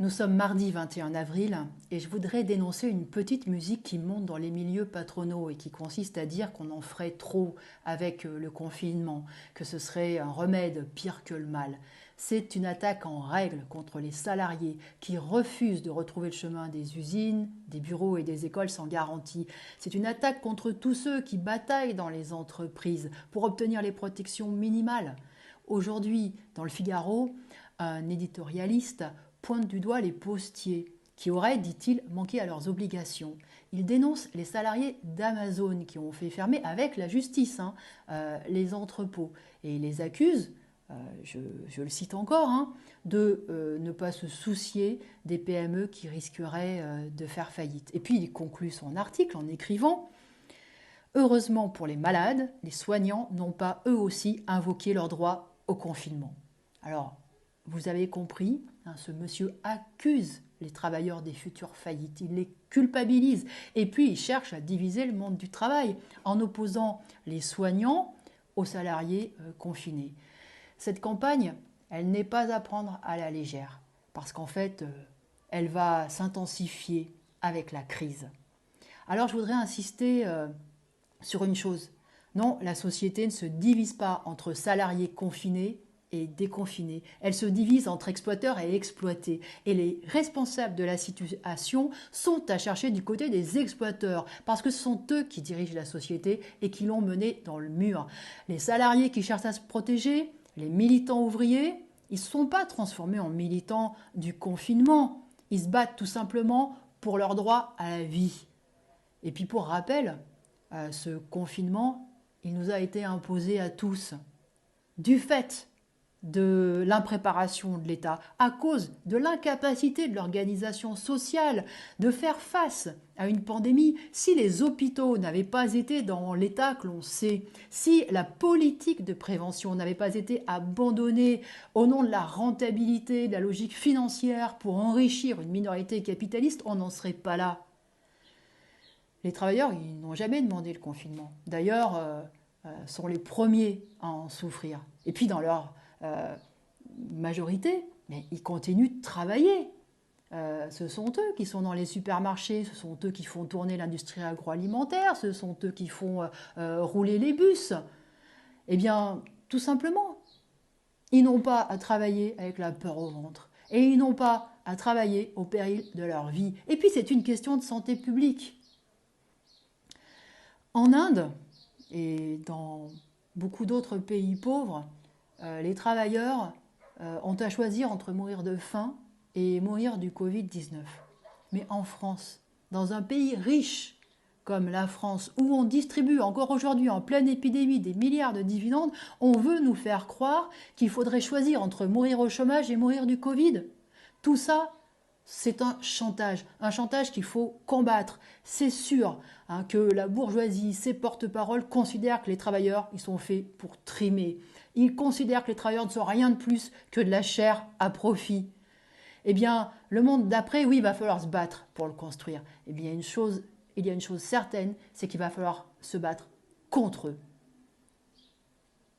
Nous sommes mardi 21 avril et je voudrais dénoncer une petite musique qui monte dans les milieux patronaux et qui consiste à dire qu'on en ferait trop avec le confinement, que ce serait un remède pire que le mal. C'est une attaque en règle contre les salariés qui refusent de retrouver le chemin des usines, des bureaux et des écoles sans garantie. C'est une attaque contre tous ceux qui bataillent dans les entreprises pour obtenir les protections minimales. Aujourd'hui, dans le Figaro, un éditorialiste pointe du doigt les postiers qui auraient, dit-il, manqué à leurs obligations. Il dénonce les salariés d'Amazon qui ont fait fermer avec la justice les entrepôts et les accuse, je le cite encore, de ne pas se soucier des PME qui risqueraient de faire faillite. Et puis il conclut son article en écrivant « Heureusement pour les malades, les soignants n'ont pas eux aussi invoqué leur droit au confinement. » Alors, vous avez compris, ce monsieur accuse les travailleurs des futures faillites, il les culpabilise et puis il cherche à diviser le monde du travail en opposant les soignants aux salariés confinés. Cette campagne, elle n'est pas à prendre à la légère parce qu'en fait, elle va s'intensifier avec la crise. Alors je voudrais insister sur une chose. Non, la société ne se divise pas entre salariés confinés et déconfinés. Elle se divise entre exploiteurs et exploités. Et les responsables de la situation sont à chercher du côté des exploiteurs, parce que ce sont eux qui dirigent la société et qui l'ont menée dans le mur. Les salariés qui cherchent à se protéger, les militants ouvriers, ils ne sont pas transformés en militants du confinement. Ils se battent tout simplement pour leur droit à la vie. Et puis pour rappel, ce confinement, il nous a été imposé à tous du fait de l'impréparation de l'État, à cause de l'incapacité de l'organisation sociale de faire face à une pandémie. Si les hôpitaux n'avaient pas été dans l'état que l'on sait, si la politique de prévention n'avait pas été abandonnée au nom de la rentabilité, de la logique financière pour enrichir une minorité capitaliste, on n'en serait pas là. Les travailleurs, ils n'ont jamais demandé le confinement. D'ailleurs, sont les premiers à en souffrir. Et puis dans leur majorité, mais ils continuent de travailler. Ce sont eux qui sont dans les supermarchés, ce sont eux qui font tourner l'industrie agroalimentaire, ce sont eux qui font rouler les bus. Eh bien, tout simplement, ils n'ont pas à travailler avec la peur au ventre. Et ils n'ont pas à travailler au péril de leur vie. Et puis, c'est une question de santé publique. En Inde et dans beaucoup d'autres pays pauvres, les travailleurs ont à choisir entre mourir de faim et mourir du Covid-19. Mais en France, dans un pays riche comme la France, où on distribue encore aujourd'hui en pleine épidémie des milliards de dividendes, on veut nous faire croire qu'il faudrait choisir entre mourir au chômage et mourir du Covid. Tout ça, c'est un chantage qu'il faut combattre. C'est sûr que la bourgeoisie, ses porte-paroles, considèrent que les travailleurs, ils sont faits pour trimer. Ils considèrent que les travailleurs ne sont rien de plus que de la chair à profit. Eh bien, le monde d'après, oui, il va falloir se battre pour le construire. Eh bien, il y a une chose certaine, c'est qu'il va falloir se battre contre eux.